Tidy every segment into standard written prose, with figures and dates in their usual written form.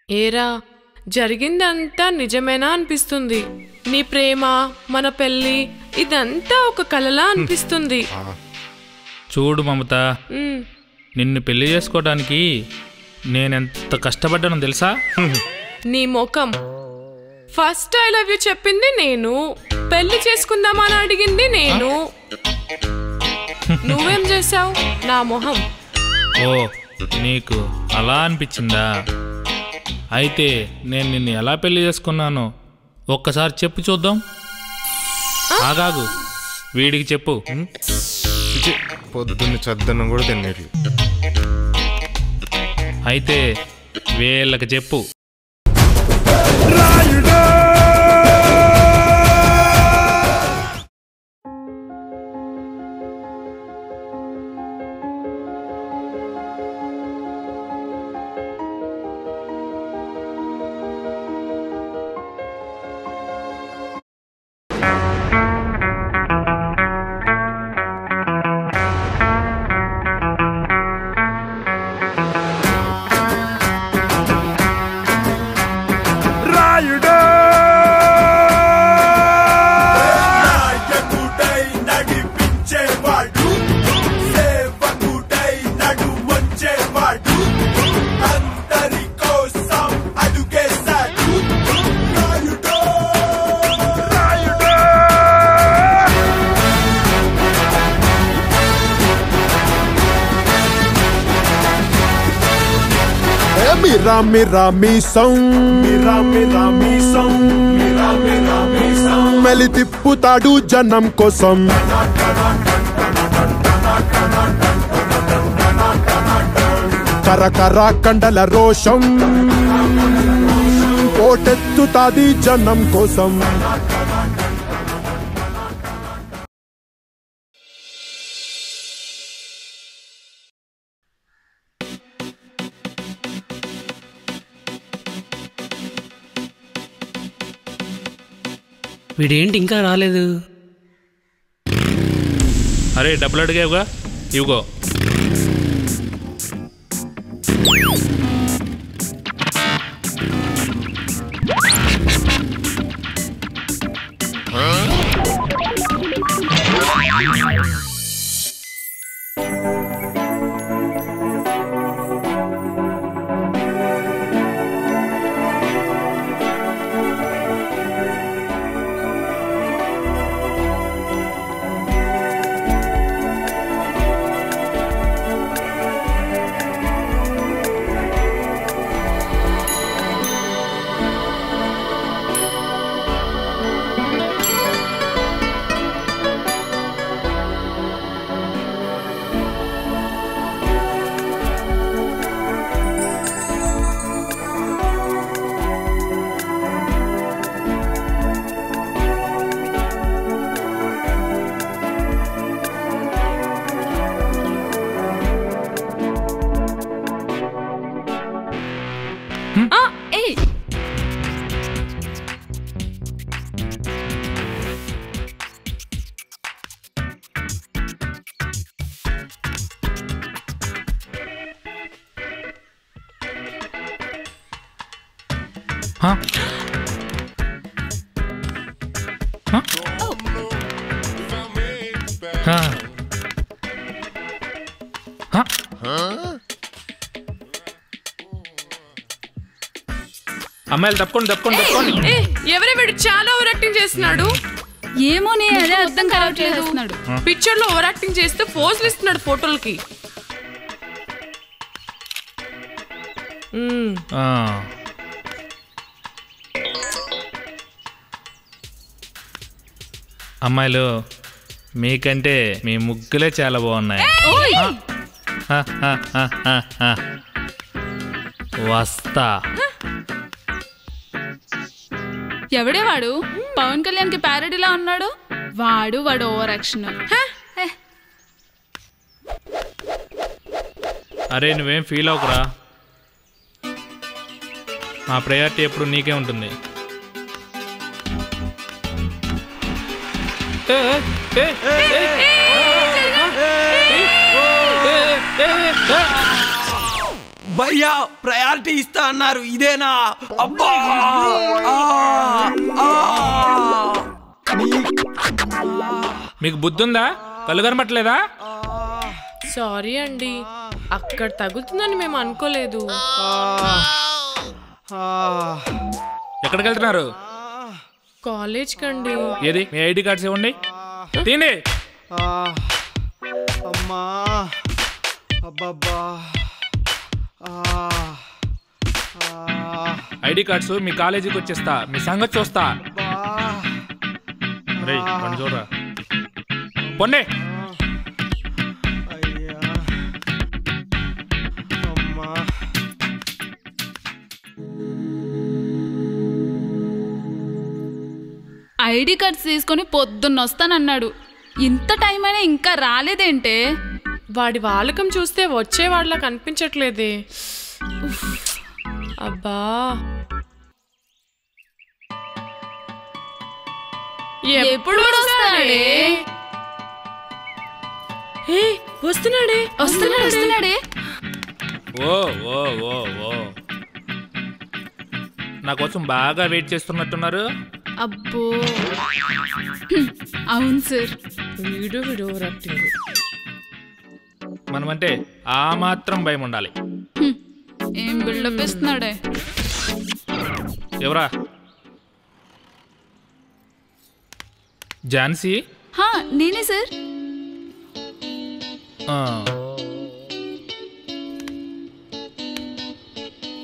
ఏరా జరిగిందంతా నిజమేనా అనిపిస్తుంది. నీ ప్రేమ, మన పెళ్ళి ఇదంతా ఒక కలలా అనిపిస్తుంది. చూడు మమత, నిన్ను పెళ్లి చేసుకోవడానికి నేనెంత కష్టపడ్డానో తెలుసా? నీ ముఖం. ఫస్ట్ ఐ లవ్ యూ చెప్పింది నేను, పెళ్లి చేసుకుందామని అడిగింది నేను. నువ్వేం చేసావు? నా మొహం. ఓ, నీకు అలా అనిపించిందా? అయితే నేను నిన్ను ఎలా పెళ్లి చేసుకున్నానో ఒక్కసారి చెప్పు చూద్దాం. ఆగాగు, వీడికి చెప్పు. పొద్దున్న చద్దన్నం కూడా తినేట్లు. అయితే వీళ్ళకి చెప్పు. మెలి తిప్పుతాడు జనం కోసం. కరకర కండల రోషం పోటెత్తుతాది జనం కోసం. వీడేంటి ఇంకా రాలేదు? అరే, డబ్బులు అడిగావుగా, ఇవిగో. అమ్మాయిలు తప్పుకోండి తప్పుకోండి తప్పుకోండి. ఎవరే వీడు? చాలా ఓవర్ యాక్టింగ్ చేస్తున్నాడు. ఏమో, నేను అదే అర్థం కావట్లేదు. పిక్చర్ లో ఓవర్ యాక్టింగ్ చేస్తూ పోజులు ఇస్తున్నాడు ఫోటోలకి. అమ్మాయిలు, మీకంటే మీ ముగ్గులే చాలా బాగున్నాయి. వస్తా. ఎవడే వాడు? పవన్ కళ్యాణ్ కి ప్యారడీలా ఉన్నాడు. వాడు ఓవర్ యాక్షన్. అరే, నువ్వేం ఫీల్ అవ్వకురా. మా ప్రయారిటీ ఎప్పుడు నీకే ఉంటుంది. భయ్యా ప్రయారిటీ ఇస్తా అన్నారు ఇదేనా? అబ్బా మీకు బుద్ధుందా? కళ్ళు కనబట్టలేదా? సారీ అండి, అక్కడ తగులుతుందని మేము అనుకోలేదు. ఎక్కడికి వెళ్తున్నారు? కాలేజ్ కండి. ఏది మీ ఐడి కార్డ్స్ ఇవ్వండి. తీయండి. అమ్మా అబ్బబ్బా ఐడి కార్డ్స్ మీ కాలేజీకి వచ్చేస్తా, మీ సంగతి చూస్తా. రేయ్ పని చూడరా, పొండి. అయ్యా అమ్మా ఐడి కార్డ్స్ తీసుకొని పొద్దున్న వస్తానన్నాడు. ఇంత టైం అయినా ఇంకా రాలేదేంటే? వాడి వాలకం చూస్తే వచ్చేవాడిలా కనిపించట్లేదే. అబ్బా ఎప్పుడు వస్తాడే? వస్తున్నాడే వస్తున్నాడే. ఓ ఓ ఓ ఓ నా కోసం బాగా వెయిట్ చేస్తున్నట్టున్నారు. అబ్బో అవును సార్. Video acting. మనమంటే ఆ మాత్రం భయం ఉండాలి. ఏం బిల్డప్ ఇస్తున్నాడే? ఎవరా? ఝాన్సీ? నేనే సార్.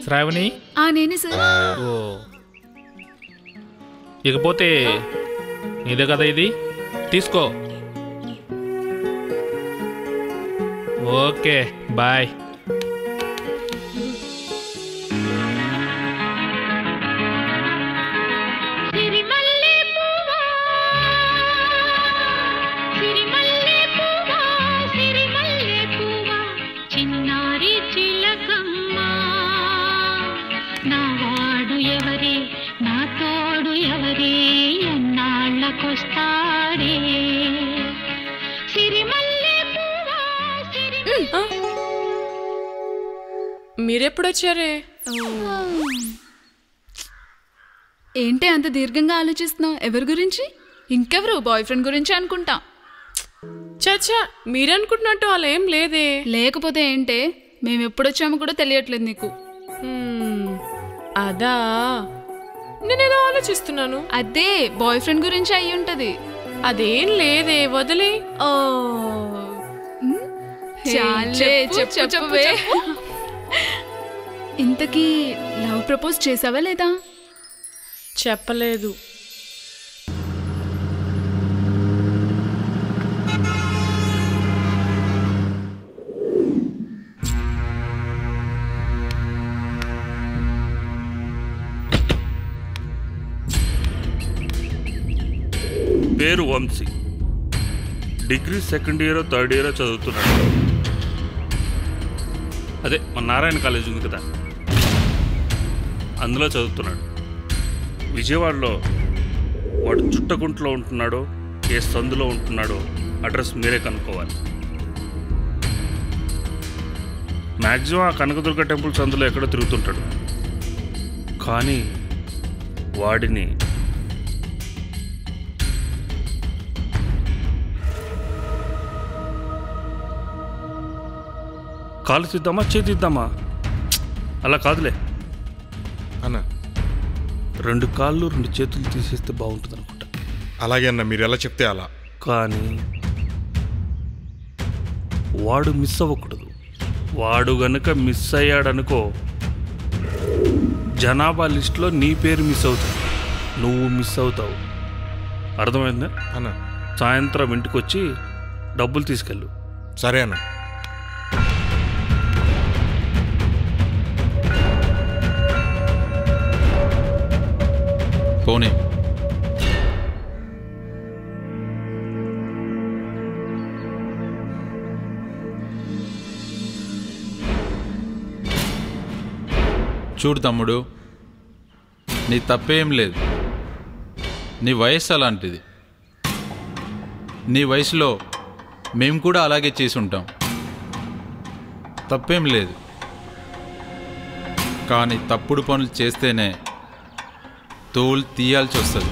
శ్రావణి? నేనే సార్. ఓ, ఇకపోతే ఇదే కదా ఇది, తీసుకో. Okay bye. మీరెప్పుడొచ్చారే? ఏంటి అంత దీర్ఘంగా ఆలోచిస్తున్నావు? ఎవరి గురించి? ఇంకెవరు? బాయ్ ఫ్రెండ్ గురించి అనుకుంటా. చచ్చా, మీరనుకుంటున్నట్టు అలా ఏం లేదే. లేకపోతే ఏంటే? మేము ఎప్పుడొచ్చామో కూడా తెలియట్లేదు నీకు. అదా, నేనేదో ఆలోచిస్తున్నాను. అదే బాయ్ ఫ్రెండ్ గురించి అయి ఉంటది. అదేం లేదే, వదిలే. చెప్పవే. ఇంతకీ లవ్ ప్రపోజ్ చేసావా లేదా? చెప్పలేదు. పేరు Vamshi. Degree second year third year చదువుతున్నాడు. అదే మన నారాయణ కాలేజ్ ఉంది కదా, అందులో చదువుతున్నాడు. విజయవాడలో వాడు చుట్టకుంట్లో ఉంటున్నాడో ఏ సందులో ఉంటున్నాడో అడ్రస్ మీరే కనుక్కోవాలి. మ్యాక్సిమం ఆ కనకదుర్గ టెంపుల్ సందులో ఎక్కడో తిరుగుతుంటాడు. కానీ వాడిని కాలు తీద్దామా చేతిద్దామా? అలా కాదులే అన్న. 2 కాళ్ళు 2 చేతులు తీసేస్తే బాగుంటుంది అనుకుంటా. అలాగే అన్న, మీరు ఎలా చెప్తే అలా. కానీ వాడు మిస్ అవ్వకూడదు. వాడు గనుక మిస్ అయ్యాడనుకో, జనాభా లిస్టులో నీ పేరు మిస్ అవుతుంది, నువ్వు మిస్ అవుతావు. అర్థమైందా అన్న? సాయంత్రం ఇంటికి వచ్చి డబ్బులు తీసుకెళ్ళు. సరే అన్న. పోనీ. చూడు తమ్ముడు, నీ తప్పేం లేదు. నీ వయస్సు అలాంటిది. నీ వయసులో మేము కూడా అలాగే చేసి ఉంటాం. తప్పేం లేదు. కానీ తప్పుడు పనులు చేస్తేనే తోలు తీయాల్సి వస్తుంది.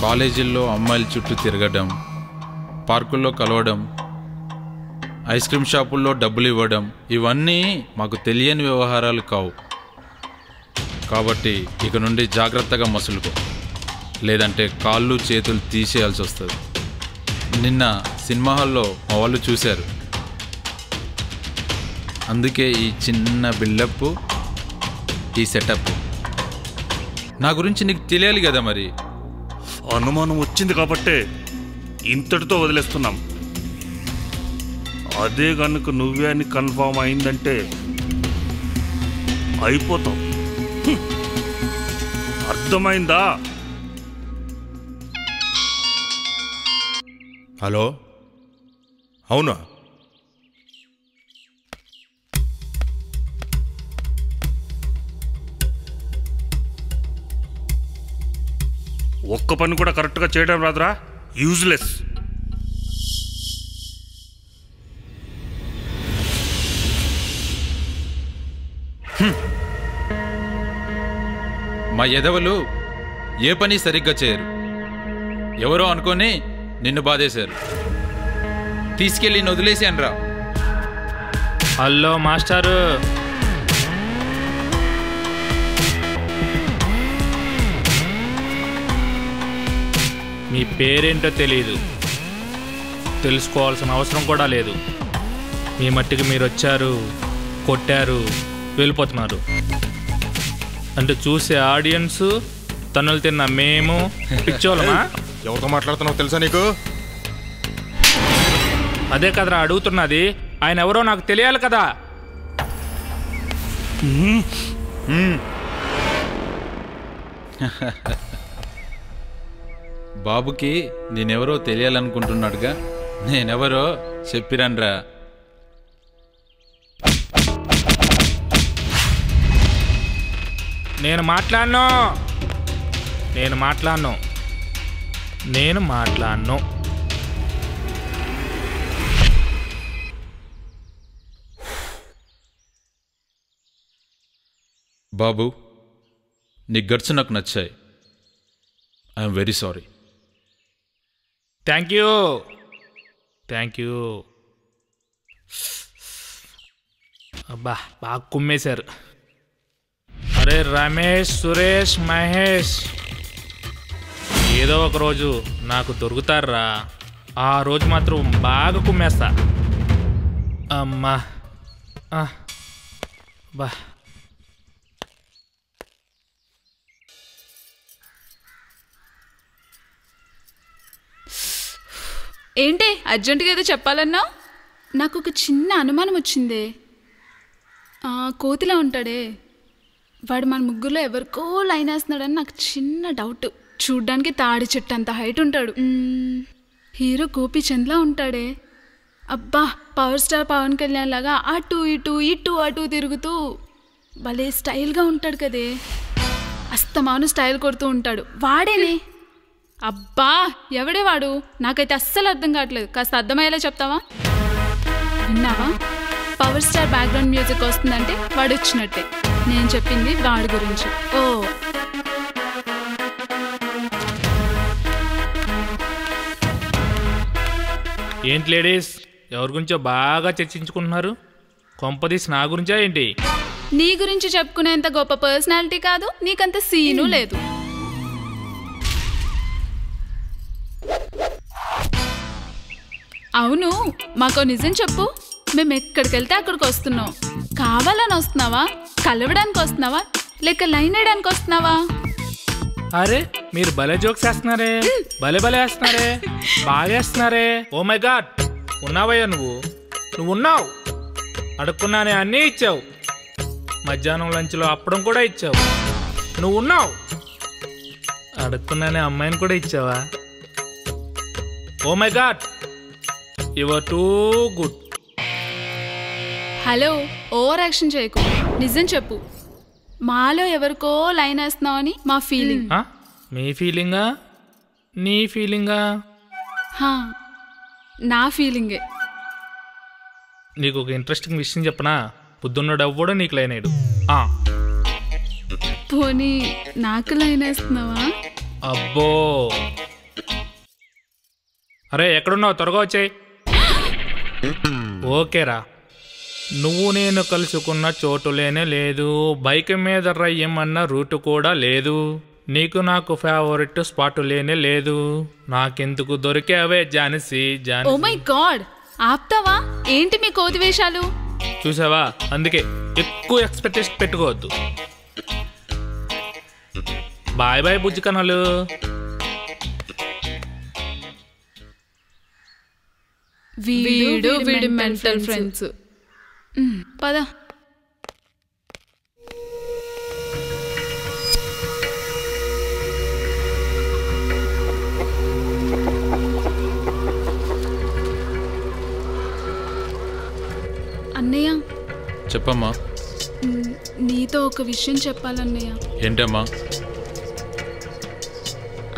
కాలేజీల్లో అమ్మాయిల చుట్టూ తిరగడం, పార్కుల్లో కలవడం, ఐస్ క్రీమ్ షాపుల్లో డబ్బులు ఇవ్వడం ఇవన్నీ మాకు తెలియని వ్యవహారాలు కావు. కాబట్టి ఇక నుండి జాగ్రత్తగా మసులుకో, లేదంటే కాళ్ళు చేతులు తీసేయాల్సి వస్తుంది. నిన్న సినిమా హాల్లో మా వాళ్ళు చూశారు, అందుకే ఈ చిన్న బిల్డప్, ఈ సెటప్. నా గురించి నీకు తెలియాలి కదా మరి. అనుమానం వచ్చింది కాబట్టే ఇంతటితో వదిలేస్తున్నాం. అదే కనుక నువ్వే అని కన్ఫామ్ అయిందంటే అయిపోతాం. అర్థమైందా? హలో, అవునా? ఒక్క పని కూడా కరెక్ట్గా చేయడం రాదురా, యూజ్లెస్. మా ఎదవలు ఏ పని సరిగ్గా చేయరు. ఎవరో అనుకొని నిన్ను బాధేశారు. తీసుకెళ్ళి వదిలేసాను రా. హలో మాస్టారు, మీ పేరేంటో తెలియదు, తెలుసుకోవాల్సిన అవసరం కూడా లేదు. మీ మట్టికి మీరు వచ్చారు, కొట్టారు, వెళ్ళిపోతున్నారు. అంటే చూసే ఆడియన్స్, తన్నులు తిన్న మేము పిచ్చోళ్ళమా? ఎవరితో మాట్లాడుతున్నావు తెలుసా నీకు? అదే కదరా అడుగుతున్నది. ఆయన ఎవరో నాకు తెలియాలి కదా. బాబుకి నేనెవరో తెలియాలనుకుంటున్నాడుగా. నేనెవరో చెప్పిరన్రా. నేను మాట్లాడను. బాబు, నీ గట్స్ నాకు నచ్చాయి. I'm very sorry. Thank you. అబ్బా, బాగా కుమ్మేశారు. అరే రమేష్, సురేష్, మహేష్, ఏదో ఒక రోజు నాకు దొరుకుతారా. ఆ రోజు మాత్రం బాగా కుమ్మేస్తా. అమ్మా బా. ఏంటి అర్జెంటుగా ఏదో చెప్పాలన్నా? నాకు ఒక చిన్న అనుమానం వచ్చిందే. కోతిలా ఉంటాడే వాడు మన ముగ్గురులో ఎవరికో లైన్ వేస్తున్నాడని నాకు చిన్న డౌట్. చూడ్డానికి తాడి చెట్టు అంత హైట్ ఉంటాడు. హీరో గోపీచంద్లా ఉంటాడే. అబ్బా, పవర్ స్టార్ పవన్ కళ్యాణ్ లాగా అటు అటు తిరుగుతూ భలే స్టైల్గా ఉంటాడు కదే. అస్తమాను స్టైల్ కొడుతూ ఉంటాడు. వాడేనే. అబ్బా, ఎవడే వాడు? నాకైతే అస్సలు అర్థం కావట్లేదు. కాస్త అర్థమయ్యేలా చెప్తావా? విన్నావా? పవర్ స్టార్ బ్యాక్గ్రౌండ్ మ్యూజిక్ వస్తుందంటే వాడు వచ్చినట్టే. నేను చెప్పింది వాడి గురించి. ఓ, ఏంటి లేడీస్, ఎవరి గురించో బాగా చర్చించుకుంటున్నారు? కొంపదీసి నా గురించా ఏంటి? నీ గురించి చెప్పుకునేంత గొప్ప పర్సనాలిటీ కాదు, నీకంత సీను లేదు. అవును, మాకో నిజం చెప్పు. మేము ఎక్కడికి వెళ్తే అక్కడికి వస్తున్నావు. కావాలని వస్తున్నావా? కలవడానికి వస్తున్నావా? లేక లైన్ వేయడానికి వస్తున్నావా? అరే, మీరు భలే జోక్స్ వేస్తున్నారే, భలే వేస్తున్నారే, బాగా వేస్తున్నారే. ఓ మై గాడ్, ఉన్నావయ్యా నువ్వు ఉన్నావు. అడుక్కున్నానే అన్నీ ఇచ్చావు. మధ్యాహ్నం లంచ్లో అప్పడం కూడా ఇచ్చావు. నువ్వు ఉన్నావు. అడుక్కున్నానే అమ్మాయిని కూడా ఇచ్చావా? Oh my god, you are too good. Hello, over action చేయకు. నిజం చెప్పు. మాలో ఎవరికో లైన్ వేస్తున్నావని మా ఫీలింగ్. మీ ఫీలింగా? నీ ఫీలింగా? హా, నా ఫీలింగే. నీకు ఒక ఇంట్రెస్టింగ్ విషయం చెప్పనా? పొద్దున్నడు ఎవ్వడో నీకు లైనాడు. పోనీ నాకు లైన్ వేస్తున్నావా? అబ్బో, అరే ఎక్కడున్నావు? త్వరగా వచ్చాయి. ఓకేరా, నువ్వు నేను కలుసుకున్న చోటులేనే లేదు, బైక్ మీద రయ్యమన్న రూటు కూడా లేదు, నీకు నాకు ఫేవరెట్ స్పాట్ లేనే లేదు, నాకెందుకు దొరికావే జానసి జానసి. ఓ మై గాడ్, ఆప్తావా? ఏంటి మీ కోతి వేషాలు? చూసావా, అందుకే ఎక్కువ ఎక్స్పెక్టేషన్ పెట్టుకోవద్దు. బాయ్ బాయ్ బుజ్జి కన్నాలు. వీడి మెంటల్ ఫ్రెండ్స్. పద. అన్నయ్య, చెప్పమ్మా. నీతో ఒక విషయం చెప్పాలన్నయ్య. ఏంటమ్మా?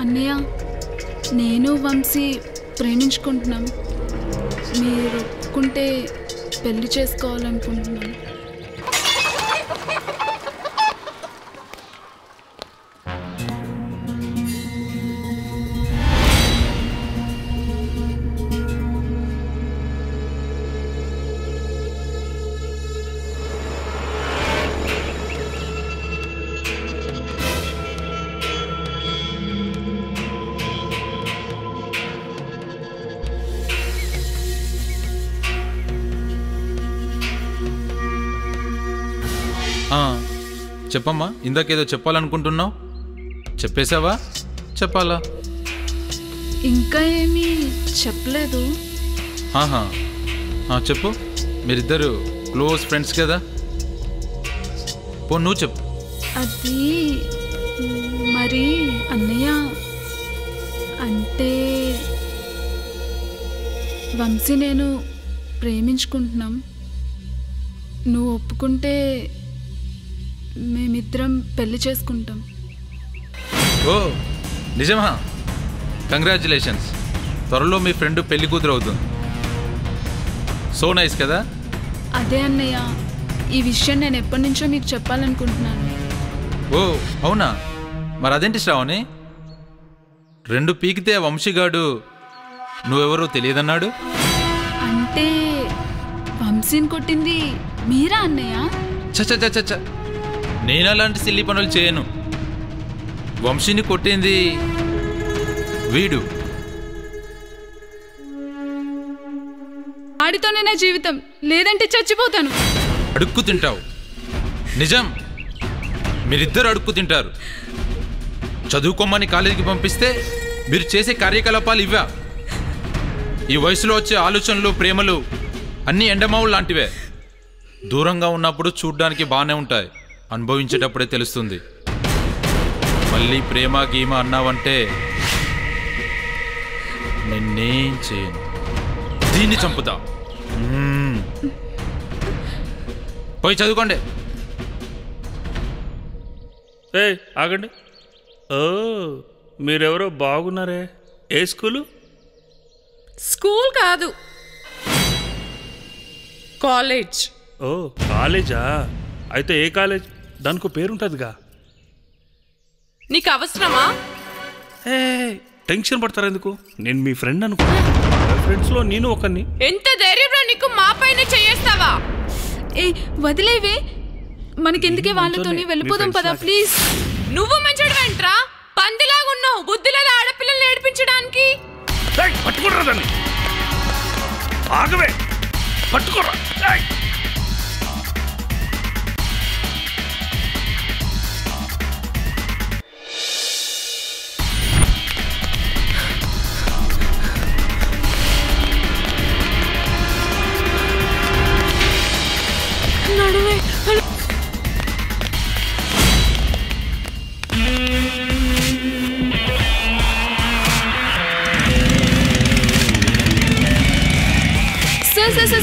అన్నయ్య, నేను వంశీ ప్రేమించుకుంటున్నాం. మీరు ఒప్పుకుంటే పెళ్లి చేసుకోవాలనుకుంటున్నాను. చెప్పమ్మా, ఇందాకేదో చెప్పాలనుకుంటున్నావు, చెప్పేశావా? చెప్పాలా? ఇంకా ఏమీ చెప్పలేదు. ఆహా, చెప్పు. మీరిద్దరు క్లోజ్ ఫ్రెండ్స్ కదా, పో నువ్వు చెప్పు. అది మరి అన్నయ్య, అంటే వంశీ నేను ప్రేమించుకుంటున్నాం. నువ్వు ఒప్పుకుంటే మేమిద్దరం పెళ్లి చేసుకుంటాం. ఓ నిజమా? కంగ్రాచులేషన్స్. త్వరలో మీ ఫ్రెండ్ పెళ్లి కూతురు అవుతుంది. సో నైస్ కదా. అదే అన్నయ్య, ఈ విషయం నేను ఎప్పటి నుంచో మీకు చెప్పాలనుకుంటున్నాను. ఓ అవునా? మరి అదేంటి శ్రావణి, 2 పీకితే వంశీగాడు నువ్వెవరో తెలియదన్నాడు. అంటే వంశీని కొట్టింది మీరా అన్నయ్య? చచ్చ, నేను అలాంటి సిల్లి పనులు చేయను. వంశీని కొట్టింది వీడు. ఆడితోనే నా జీవితం, లేదంటే చచ్చిపోతాను. అడుక్కు తింటావు. నిజం, మీరిద్దరు అడుక్కు తింటారు. చదువుకోమని కాలేజీకి పంపిస్తే మీరు చేసే కార్యకలాపాలు ఇవా? ఈ వయసులో వచ్చే ఆలోచనలు, ప్రేమలు అన్నీ ఎండమావులు లాంటివే. దూరంగా ఉన్నప్పుడు చూడ్డానికి బాగానే ఉంటాయి, అనుభవించేటప్పుడే తెలుస్తుంది. మళ్ళీ ప్రేమ గీమ అన్నావంటే నిన్నేం చేయను, దీన్ని చంపుతా. పోయి చదువుకోండి. ఆగండి. ఓ మీరెవరో బాగున్నారే. ఏ స్కూలు? స్కూల్ కాదు, కాలేజ్. ఓ కాలేజా? అయితే ఏ కాలేజ్? దానికి పేరుంటుందిగా. నీకు అవసరమా? టెన్షన్ పడతారా ఎందుకు? నేను మీ ఫ్రెండ్ అనుకో. ఫ్రెండ్స్లో నేను ఒకరిని. ఎంత ధైర్యంలో నీకు మా పైన చేస్తావా? ఏ వదిలేవే, మనకెందుకే వాళ్ళతోని వెళ్ళిపోదాం పదా ప్లీజ్. నువ్వు మంచోడు వెంట్రా, పందిలాగున్నావు, బుద్ధిలేదు ఆడపిల్లలు నేర్పించడానికి. పట్టుకోరా దాన్ని, ఆగవే, పట్టుకోరా. నడువే.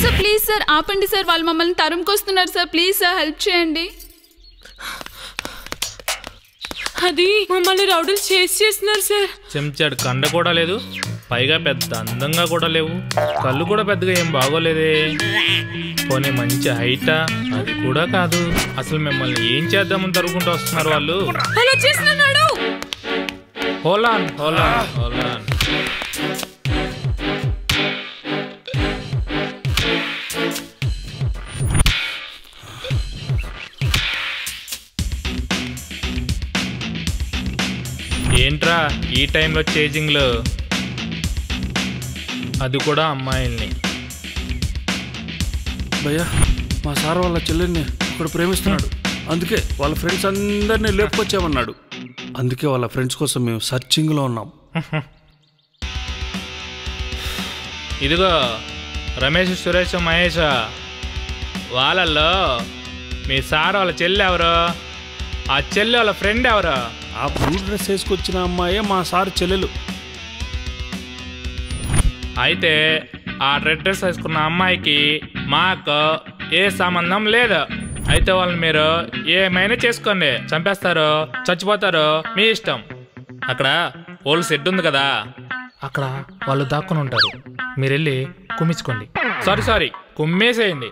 సార్ ప్లీజ్ సార్, ఆపండి సార్, వాళ్ళు మమ్మల్ని తరుముకొస్తున్నారు సార్, ప్లీజ్ సార్ హెల్ప్ చేయండి. అది మమ్మల్ని రౌడీలు చేస్తున్నారు సార్. చెంచాడు కండ కూడా లేదు, పైగా పెద్ద అందంగా కూడా లేవు, కళ్ళు కూడా పెద్దగా ఏం బాగోలేదే. పోనీ మంచి హైటా? అది కూడా కాదు. అసలు మిమ్మల్ని ఏం చేద్దామని తరుకుంటూ వస్తున్నారు వాళ్ళు. Holon Holon Holon. ఏంట్రా ఈ టైంలో చేజింగ్లో, అది కూడా అమ్మాయిల్ని? భయ్యా, మా సార్ వాళ్ళ చెల్లెల్ని ఒకడు ప్రేమిస్తున్నాడు. అందుకే వాళ్ళ ఫ్రెండ్స్ అందరినీ లేపుకొచ్చామన్నాడు. అందుకే వాళ్ళ ఫ్రెండ్స్ కోసం మేము సర్చింగ్లో ఉన్నాం. ఇదిగో రమేష్, సురేష్, మహేష్, వాళ్ళల్లో మీ సార్ వాళ్ళ చెల్లి ఎవరు? ఆ చెల్లి వాళ్ళ ఫ్రెండ్ ఎవరు? ఆ బ్లూ డ్రెస్ వేసుకొచ్చిన అమ్మాయే మా సార్ చెల్లెలు. అయితే ఆ రెడ్ డ్రెస్ వేసుకున్న అమ్మాయికి మాకు ఏ సంబంధం లేదు. అయితే వాళ్ళని మీరు ఏమైనా చేసుకోండి, చంపేస్తారు, చచ్చిపోతారు, మీ ఇష్టం. అక్కడ ఓల్డ్ షెడ్ ఉంది కదా, అక్కడ వాళ్ళు దాక్కుని ఉంటారు. మీరు వెళ్ళి కుమ్మించుకోండి. సారీ కుమ్మేసేయండి.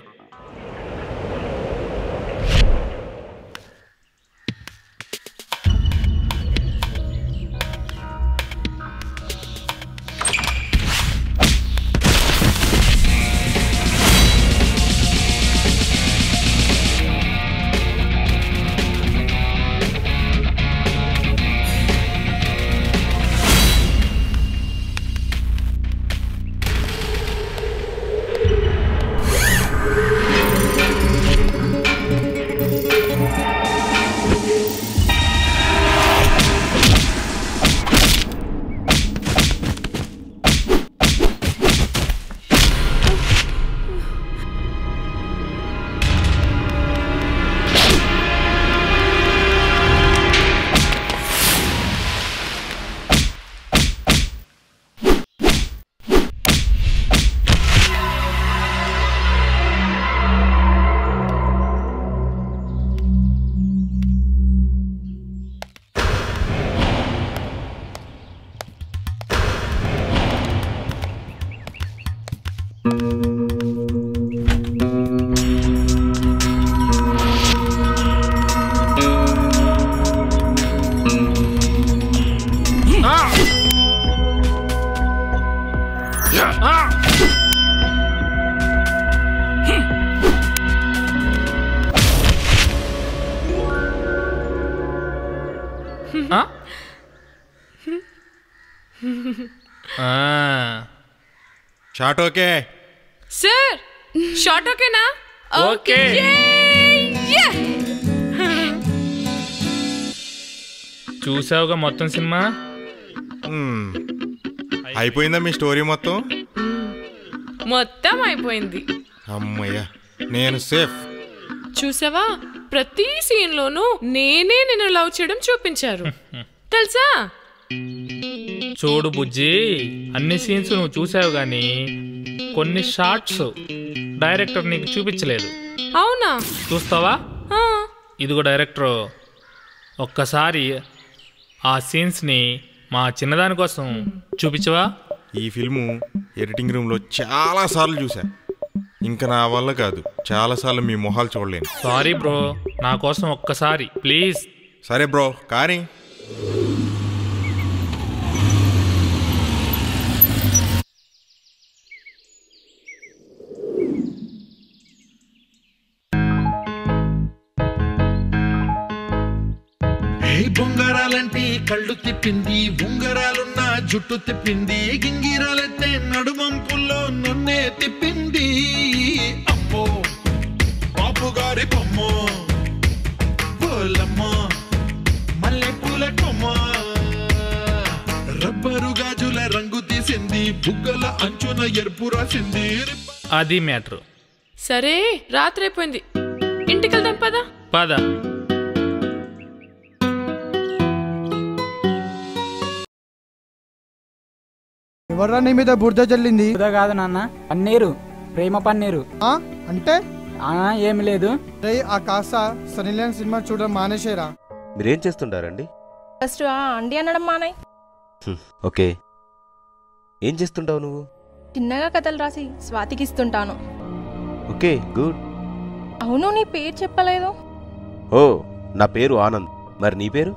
షాట్ ఓకే సార్, షాట్ ఓకేనా? ఓకే. చూసావుగా మొత్తం సినిమా? అయిపోయిందా మీ స్టోరీ మొత్తం? మొత్తం అయిపోయింది. అమ్మయ్యా, నేను సేఫ్. చూసావా, ప్రతి సీన్ లోనూ నేనే నిన్ను లవ్ చేయడం చూపించారు తెలుసా? చూడు బుజ్జి, అన్ని సీన్స్ నువ్వు చూసావు గానీ కొన్ని షార్ట్స్ డైరెక్టర్ నీకు చూపించలేదు. అవునా? చూస్తావా? ఇదిగో డైరెక్టర్, ఒక్కసారి ఆ సీన్స్ని మా చిన్నదాని కోసం చూపించవా? ఈ ఫిల్ము ఎడిటింగ్ రూమ్లో చాలాసార్లు చూసా. ఇంకా నా వల్ల కాదు, చాలాసార్లు మీ మొహాలు చూడలేను. సారీ బ్రో, నా కోసం ఒక్కసారి ప్లీజ్. సరే బ్రో, కానీ బొంగరాలంటే కళ్ళు తిప్పింది, ఉంగరాలున్న జుట్టు తిప్పింది, గింగిరాలైతే నడుమంపుల్లో నన్నే తిప్పింది. అమ్మో బాపు గారి బొమ్మ, పోలమ్మ మల్లె పూల కొమ్మ, రబ్బరు గాజుల రంగు తీసింది, బుగ్గల అంచున ఎరుపు రాసింది. అది మ్యాటర్. సరే, రాత్రి అయిపోయింది, ఇంటికి వెళ్దాం పదా. పద. ఎవర్రా నీ మీద బురద జల్లింది? బురద కాదు నాన్న, పన్నీరు, ప్రేమ పన్నీరు. అంటే ఏమి లేదు. ఆ కాస్త సనీలియన్ సినిమా చూడడం మానేసేరా. మీరేం చేస్తుంటారండి? ఫస్ట్ అండి అనడం మానే. ఓకే. ఏం చేస్తుంటావు నువ్వు? చిన్నగా కథలు రాసి స్వాతికి ఇస్తుంటాను. Okay, good. అవును, నీ పేరు చెప్పలేదు. ఓ, నా పేరు ఆనంద్. మరి నీ పేరు?